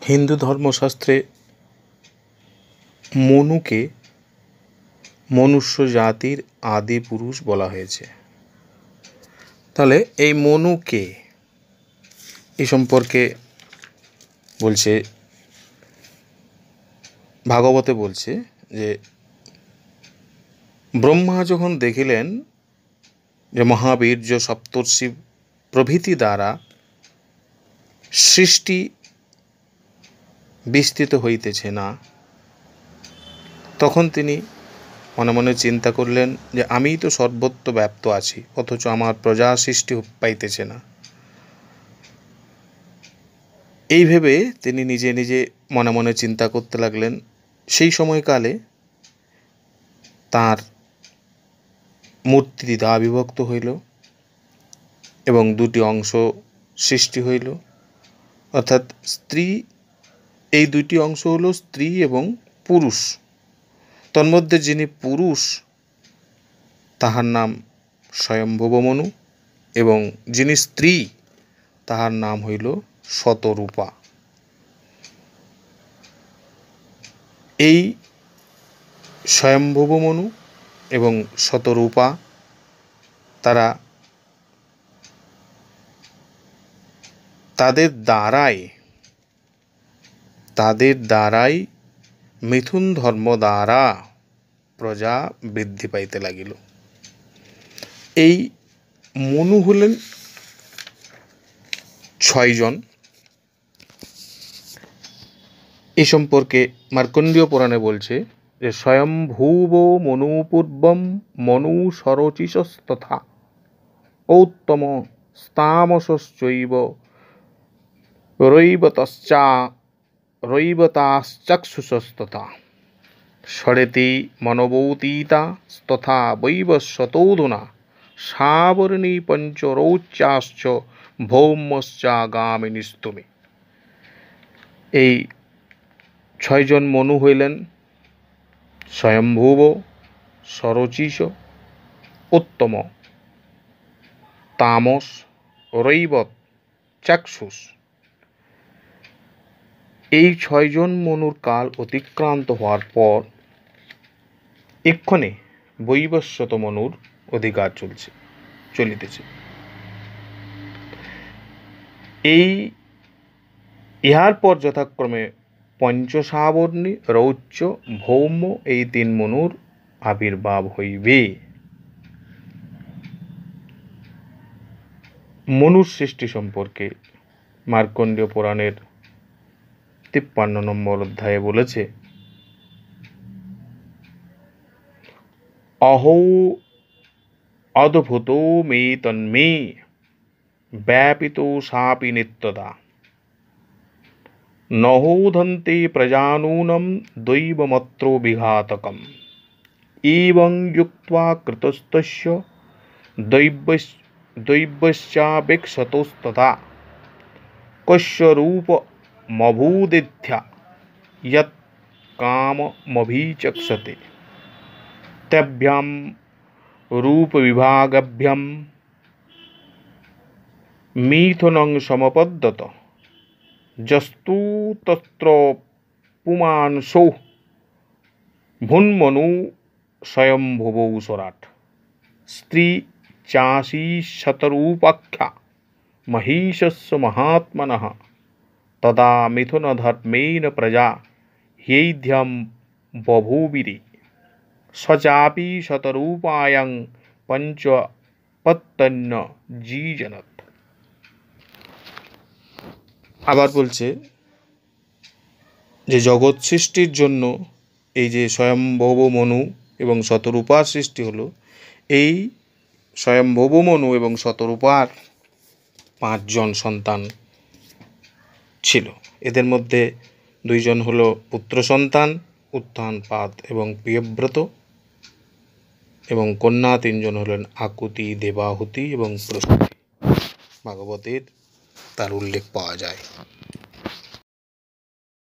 হিন্দু ধর্মশাস্ত্রে মনুকে মনুষ্য জাতির আদি পুরুষ বলা হয়েছে। তাহলে এই মনুকে এই সম্পর্কে বলছে, ভাগবতে বলছে যে ব্রহ্মা যখন দেখিলেন যে মহাবীর্য সপ্তর্ষি প্রভৃতি দ্বারা সৃষ্টি বিস্তৃত হইতেছে না, তখন তিনি মনে মনে চিন্তা করলেন যে আমিই তো সর্বত্র ব্যাপ্ত আছি, অথচ আমার প্রজা সৃষ্টি পাইতেছে না। এই ভেবে তিনি নিজে নিজে মনে মনে চিন্তা করতে লাগলেন। সেই সময়কালে তার মূর্তি দ্বিধা বিভক্ত হইল এবং দুটি অংশ সৃষ্টি হইল, অর্থাৎ স্ত্রী, এই দুটি অংশ হল স্ত্রী এবং পুরুষ। তন্মধ্যে যিনি পুরুষ তাহার নাম স্বয়ম্ভুব মনু এবং যিনি স্ত্রী তাহার নাম হইল শতরূপা। এই স্বয়ম্ভুব মনু এবং শতরূপা তারা তাদের দ্বারাই মিথুন ধর্ম দ্বারা প্রজা বৃদ্ধি পাইতে লাগিল। এই মনু হলেন 6 জন। এই সম্পর্কে মার্কণ্ডীয় পুরাণে বলছে যে স্বয়ম্ভুব মনু পূর্বম মনু সরচিষস্তথা ঔত্তম স্তামসশ্চৈব রৈবতাশ্চক্ষুষস্তথা ষড়েতি মনবৌতীতা তথা বৈবস্বতোধুনা সাবর্ণী পঞ্চরৌচ্যাশ্চ ভৌমশ্চাগামিনীস্তুমি। এই 6 জন মনু হইলেন স্বয়ম্ভুব, সরচিষ, উত্তম, তামস, রৈবত, চাক্ষুষ। এই 6 জন মনুর কাল অতিক্রান্ত হওয়ার পর এক্ষণে বৈবস্বত মনুর অধিকার চলিতেছে। ইহার পর যথাক্রমে পঞ্চসাবর্ণী, রৌচ্য, ভৌম এই 3 মনুর আবির্ভাব হইবে। মনুর সৃষ্টি সম্পর্কে মার্কণ্ডীয় পুরাণের 53 নম্বর অধ্যায়ে বলেছে, অহো অদ্ভুতো মে তন্মে ব্যাপিতো সাপি নিত্যদা নহোধন্তে প্রজানূনম দৈবমত্রো বিঘাতকম এবং যুক্ত্বা কৃতস্তস্য দৈবশ্চাবেক্ষতস্তথা কস্য রূপমভূদিত্যা যৎ কামমভীচক্ষতে তভ্যাং রূপবিভাগাভ্যাং মিথুনং সমপদ্যত যস্তু তত্র পুমানসৌ ভুন্মনু স্বয়ম্ভুবৌ সরাট স্ত্রী চাশী শতরূপাখ্যা মহিষস্য মহাত্মনঃ তদা মিথুনধর্মেণ প্রজা হ্যৈধ্যং বভূবিরে সচাপি শতরূপায়াং পঞ্চপত্তন্য জীজনত। আবার বলছে যে জগৎ সৃষ্টির জন্য এই যে স্বয়ম্ভব মনু এবং শতরূপার সৃষ্টি হলো, এই স্বয়ম্ভব মনু এবং শতরূপার 5 জন সন্তান ছিল। এদের মধ্যে 2 জন হলো পুত্র সন্তান, উত্থানপাদ এবং প্রিয়ব্রত, এবং কন্যা 3 জন হলেন আকুতি, দেবাহুতি এবং প্রসূতি। ভাগবতের তার উল্লেখ পাওয়া যায়।